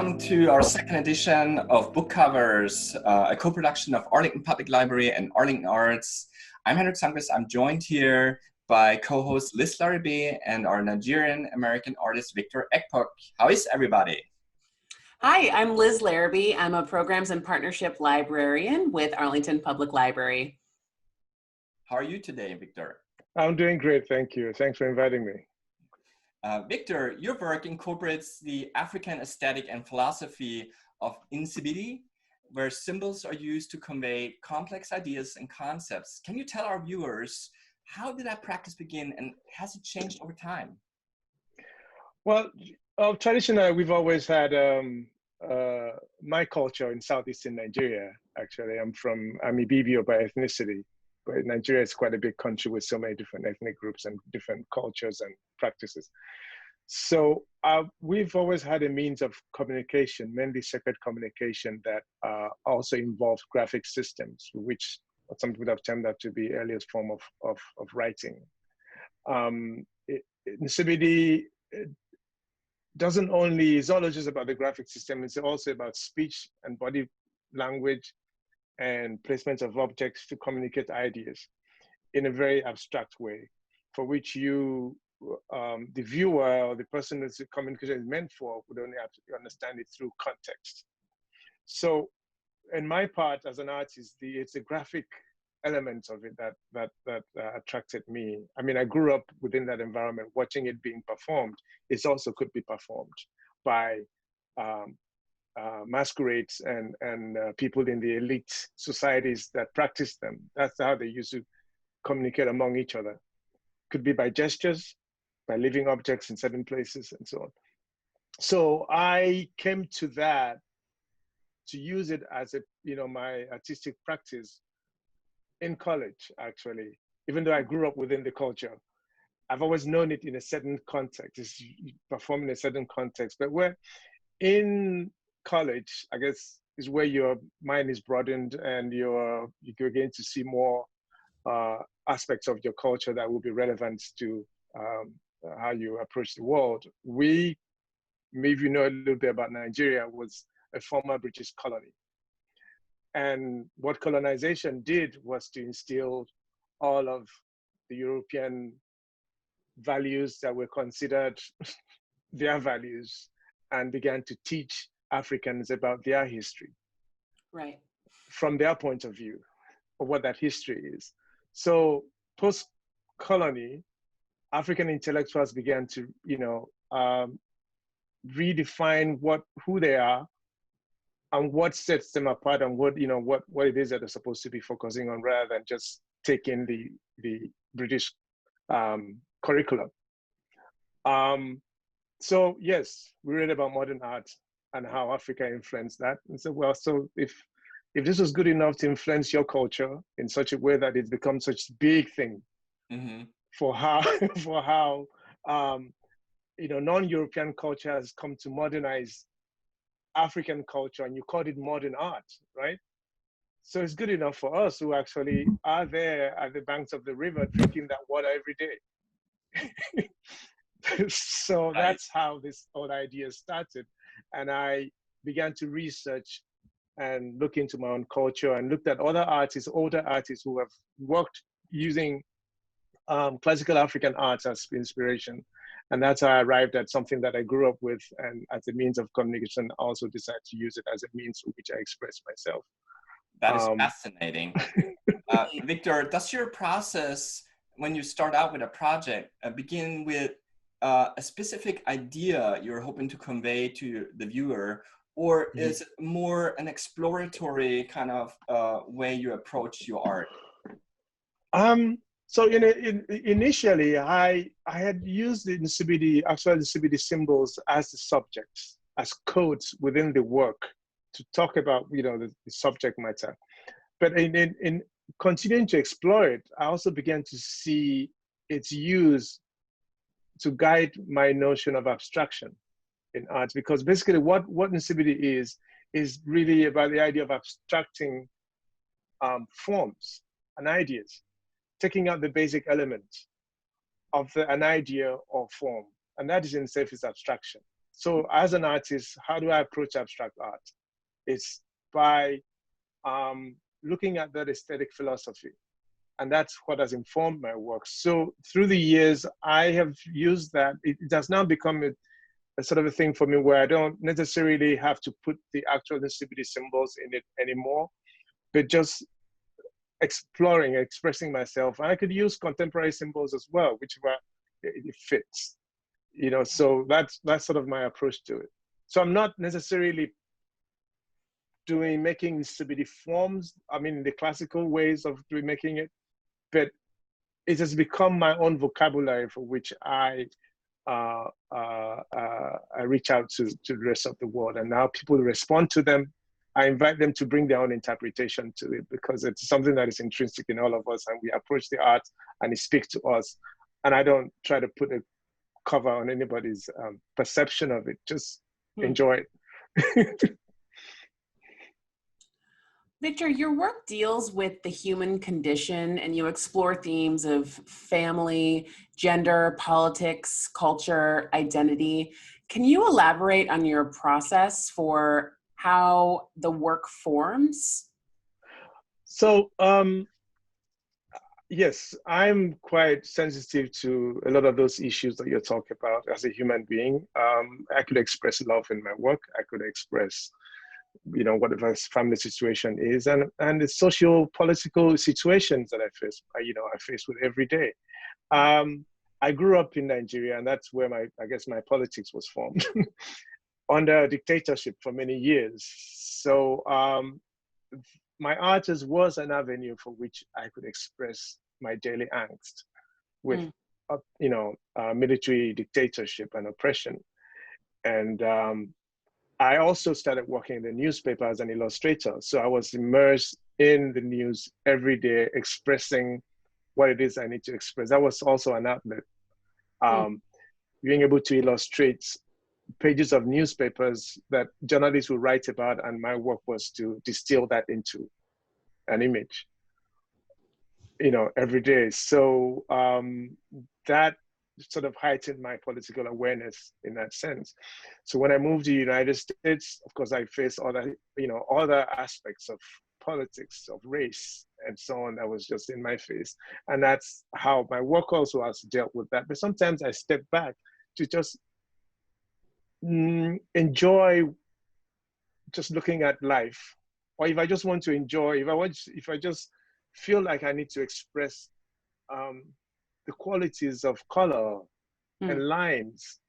welcome to our second edition of Book Covers, a co-production of Arlington Public Library and Arlington Arts. I'm Henrik Sandquist. I'm joined here by co-host Liz Larrabee and our Nigerian-American artist Victor Ekpuk. How is everybody? Hi, I'm Liz Larrabee. I'm a Programs and Partnership Librarian with Arlington Public Library. How are you today, Victor? I'm doing great, thank you. Thanks for inviting me. Victor, your work incorporates the African aesthetic and philosophy of insibidi, where symbols are used to convey complex ideas and concepts. Can you tell our viewers, how did that practice begin and has it changed over time? Well, traditionally, we've always had my culture in southeastern Nigeria, actually. I'm Ibibio by ethnicity, but Nigeria is quite a big country with so many different ethnic groups and different cultures and practices. So we've always had a means of communication, mainly sacred communication, that also involved graphic systems, which some would have termed that to be the earliest form of writing. Nsibidi is not just about the graphic system, it's also about speech and body language and placement of objects to communicate ideas in a very abstract way, for which the viewer or the person that the communication is meant for would only have to understand it through context. So in my part as an artist, it's the graphic element of it that attracted me. I mean, I grew up within that environment, watching it being performed. It also could be performed by masquerades and people in the elite societies that practice them. That's how they used to communicate among each other. Could be by gestures, by living objects in certain places, and so on. So I came to that to use it as my artistic practice in college, actually. Even though I grew up within the culture, I've always known it in a certain context. It's performed in a certain context, but where in college, I guess, is where your mind is broadened and you're going to see more aspects of your culture that will be relevant to how you approach the world. Maybe you know a little bit about Nigeria, was a former British colony. And what colonization did was to instill all of the European values that were considered their values and began to teach Africans about their history. Right. From their point of view of what that history is. So post-colony, African intellectuals began to, redefine who they are and what sets them apart and what it is that they're supposed to be focusing on, rather than just taking the British curriculum. So yes, we read about modern art and how Africa influenced that. And so, well, so if this was good enough to influence your culture in such a way that it's become such a big thing, mm-hmm. for how non-European culture has come to modernize African culture, and you called it modern art, right? So it's good enough for us who actually are there at the banks of the river drinking that water every day. So that's how this whole idea started. And I began to research and look into my own culture and looked at older artists who have worked using classical African arts as inspiration. And that's how I arrived at something that I grew up with, and as a means of communication, I also decided to use it as a means through which I express myself. That is fascinating. Victor, does your process, when you start out with a project, begin with a specific idea you're hoping to convey to the viewer, or is it more an exploratory kind of way you approach your art? So initially, I had used the Nsibidi symbols as the subjects, as codes within the work to talk about the subject matter. But in continuing to explore it, I also began to see its use to guide my notion of abstraction in art, because basically what Nsibidi is really about the idea of abstracting forms and ideas, taking out the basic elements of an idea or form, and that is in itself is abstraction. So as an artist, how do I approach abstract art? It's by looking at that aesthetic philosophy. And that's what has informed my work. So through the years, I have used that. It has now become a sort of a thing for me where I don't necessarily have to put the actual CBD symbols in it anymore, but just exploring, expressing myself. And I could use contemporary symbols as well, whichever it fits. You know, so that's sort of my approach to it. So I'm not necessarily making CBD forms, I mean, the classical ways of making it, but it has become my own vocabulary for which I reach out to the rest of the world. And now people respond to them. I invite them to bring their own interpretation to it because it's something that is intrinsic in all of us, and we approach the art and it speaks to us. And I don't try to put a cover on anybody's perception of it, just enjoy it. Victor, your work deals with the human condition and you explore themes of family, gender, politics, culture, identity. Can you elaborate on your process for how the work forms? So, yes, I'm quite sensitive to a lot of those issues that you're talking about as a human being. I could express love in my work. I could express, you know, whatever family situation is, and the socio-political situations that I face, I face with every day. I grew up in Nigeria, and that's where I guess my politics was formed under a dictatorship for many years. So my art was an avenue for which I could express my daily angst with, military dictatorship and oppression. And I also started working in the newspaper as an illustrator. So I was immersed in the news every day, expressing what it is I need to express. That was also an outlet. Being able to illustrate pages of newspapers that journalists would write about, and my work was to distill that into an image, every day. So that sort of heightened my political awareness in that sense. So when I moved to the United States, of course, I faced other aspects of politics, of race, and so on that was just in my face. And that's how my work also has dealt with that. But sometimes I step back to just enjoy just looking at life. Or if I just want to enjoy, if I just feel like I need to express the qualities of color and lines,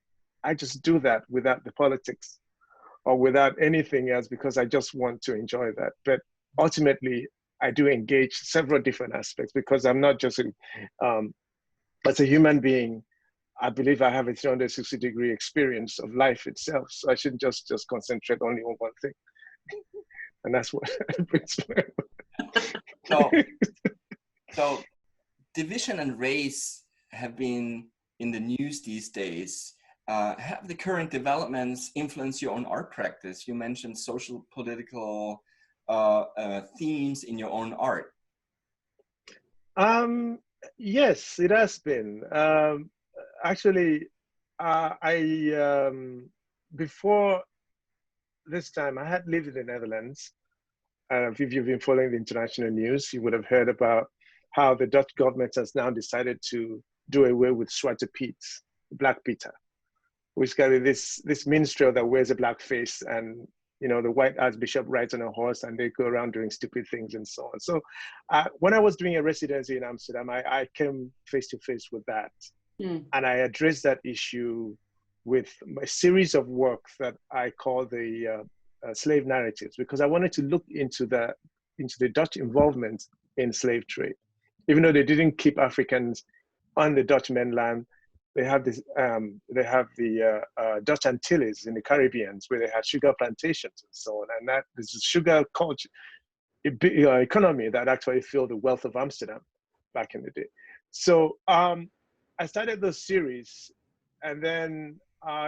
I just do that without the politics or without anything else, because I just want to enjoy that. But ultimately, I do engage several different aspects, because I'm not just as a human being, I believe I have a 360-degree experience of life itself. So I shouldn't just concentrate only on one thing. And that's what brings me. So division and race have been in the news these days. Have the current developments influenced your own art practice? You mentioned social, political themes in your own art. Yes, it has been. Actually, before this time, I had lived in the Netherlands. If you've been following the international news, you would have heard about how the Dutch government has now decided to do away with Zwarte Piet, Black Peter, which is this minstrel that wears a black face, and the white archbishop rides on a horse, and they go around doing stupid things and so on. So when I was doing a residency in Amsterdam, I came face to face with that. And I addressed that issue with a series of works that I call the slave narratives, because I wanted to look into the Dutch involvement in slave trade. Even though they didn't keep Africans on the Dutch mainland, they have this. They have the Dutch Antilles in the Caribbean, where they had sugar plantations and so on, and that this is sugar culture, economy that actually fueled the wealth of Amsterdam back in the day. So I started those series, and then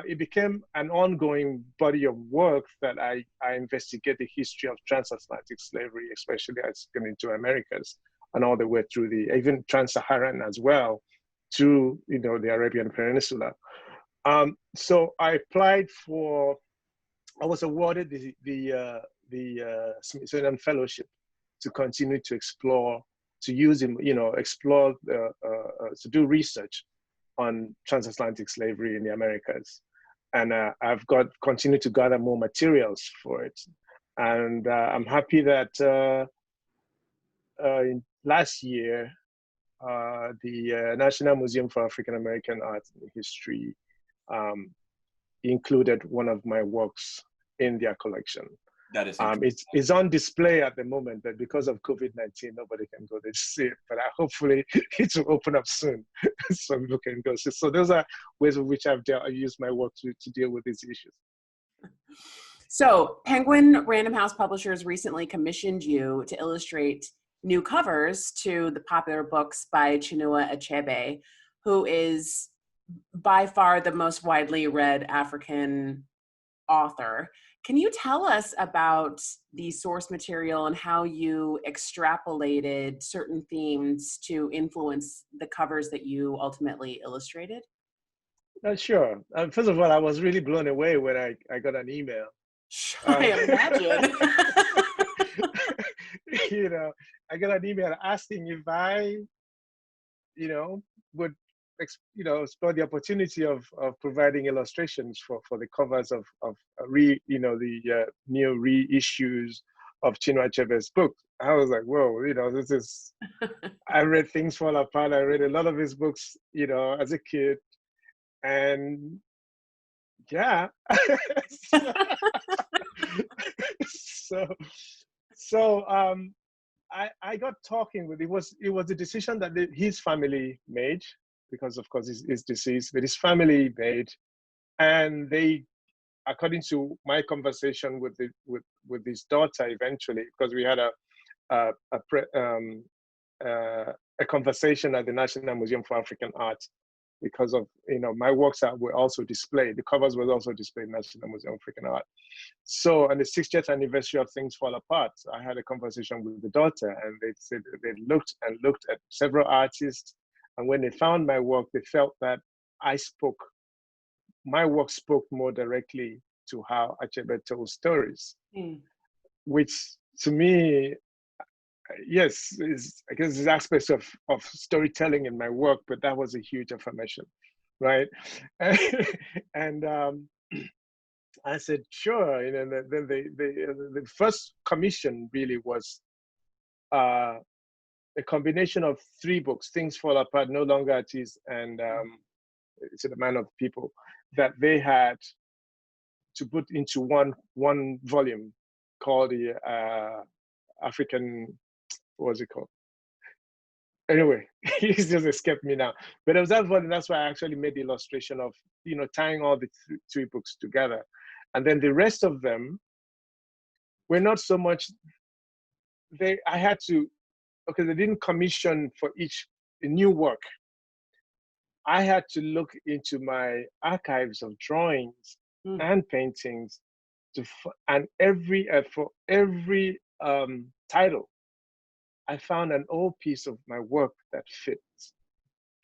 it became an ongoing body of work that I investigate the history of transatlantic slavery, especially as coming into Americas, and all the way through even trans-Saharan as well, to the Arabian Peninsula. So I applied for, I was awarded the Smithsonian Fellowship to continue to explore, to use him, explore, to do research on transatlantic slavery in the Americas. And I've continued to gather more materials for it. And I'm happy that last year, the National Museum for African American Art and History included one of my works in their collection. That is it's on display at the moment, but because of COVID-19, nobody can go there to see it. But hopefully it will open up soon so people can go see. So those are ways in which I've used my work to deal with these issues. So Penguin Random House Publishers recently commissioned you to illustrate new covers to the popular books by Chinua Achebe, who is by far the most widely read African author. Can you tell us about the source material and how you extrapolated certain themes to influence the covers that you ultimately illustrated? Sure. First of all, I was really blown away when I got an email. I imagine. I got an email asking if I, would, explore the opportunity of providing illustrations for the covers of the new reissues of Chinua Achebe's book. I was like, whoa, this is, I read Things Fall Apart. I read a lot of his books, as a kid. And yeah. So I got talking with, it was a decision that his family made, because of course he's deceased, but his family made, and they, according to my conversation with his daughter eventually, because we had a conversation at the National Museum for African Art, because of my works were also displayed. The covers were also displayed in National Museum of African Art. So on the 60th anniversary of Things Fall Apart, I had a conversation with the daughter, and they said they looked at several artists, and when they found my work, they felt that my work spoke more directly to how Achebe told stories, which to me, yes, I guess there's aspects of storytelling in my work, but that was a huge affirmation, right? And I said, sure. Then the first commission really was a combination of 3 books: Things Fall Apart, No Longer At Ease, and It's a Man of People, that they had to put into one volume called the African, what was it called? Anyway, he's just escaped me now. But it was that volume. That's why I actually made the illustration of tying all the 3 books together. And then the rest of them were not so much, they didn't commission for each a new work. I had to look into my archives of drawings and paintings and for every title, I found an old piece of my work that fits.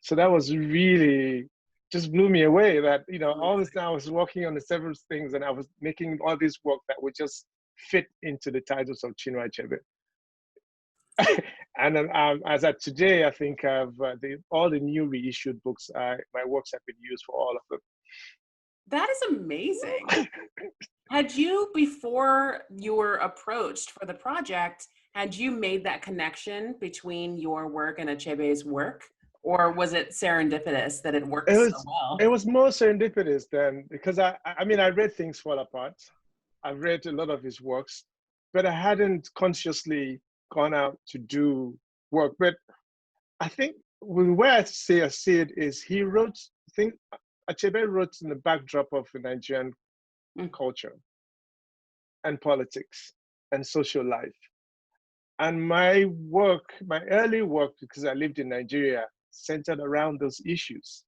So that was really, just blew me away that, all this time I was working on the several things, and I was making all this work that would just fit into the titles of Chinua Achebe. And then, as of today, I think all the new reissued books, my works have been used for all of them. That is amazing. Had you, before you were approached for the project, had you made that connection between your work and Achebe's work? Or was it serendipitous that it worked so well? It was more serendipitous than, because I read Things Fall Apart. I've read a lot of his works, but I hadn't consciously gone out to do work. But I think the way I see it is Achebe wrote in the backdrop of the Nigerian culture and politics and social life. And my early work, because I lived in Nigeria, centered around those issues.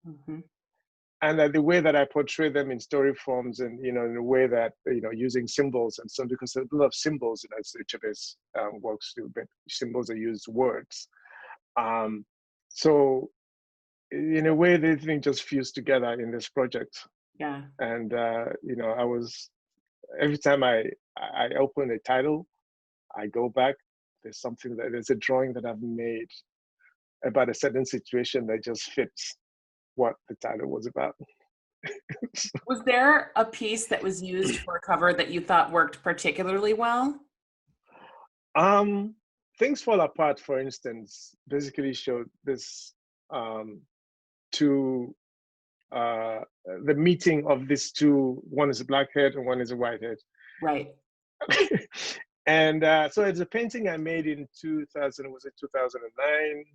And the way that I portray them in story forms, and in a way that using symbols and so, because there's a lot of symbols in Achebe's works too, but symbols are used words. So in a way, everything just fused together in this project. Yeah. And you know, every time I open a title, I go back. There's a drawing that I've made about a certain situation that just fits what the title was about. Was there a piece that was used for a cover that you thought worked particularly well? Things Fall Apart, for instance, basically showed this two the meeting of these two. One is a blackhead and one is a whitehead. Right. And so it's a painting I made in 2009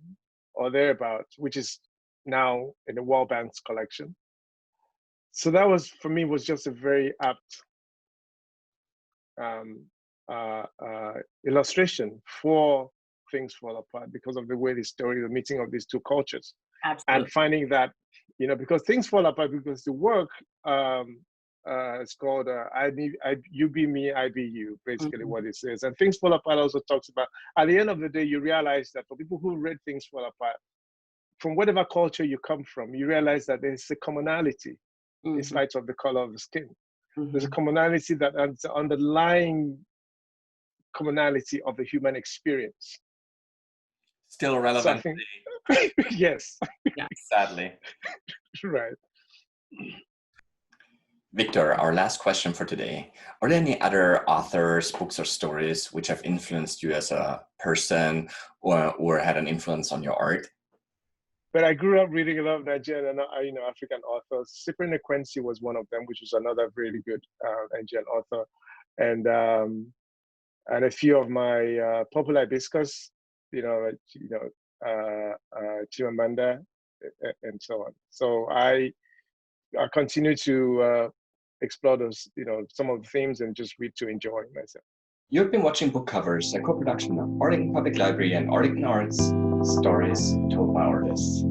or thereabout, which is now in the World Bank's collection. So that was, for me, was just a very apt illustration for Things Fall Apart because of the way the meeting of these two cultures. Absolutely. And finding that, you know, because things fall apart because the work it's called You Be Me, I Be You, basically what it says. And Things Fall Apart also talks about, at the end of the day, you realize that for people who read Things Fall Apart, from whatever culture you come from, you realize that there's a commonality in spite of the color of the skin. There's a commonality that is the underlying commonality of the human experience. Still relevant. So yes. Sadly. Right. Victor, our last question for today. Are there any other authors, books, or stories which have influenced you as a person or had an influence on your art? But I grew up reading a lot of Nigerian and African authors. Cyprian Ekwensi was one of them, which was another really good Nigerian author, and a few of my popular hibiscus, Chimamanda, and so on. So I continue to explore those, some of the themes and just read to enjoy myself. You've been watching Book Covers, a co-production of Arlington Public Library and Arlington Arts, stories told by artists.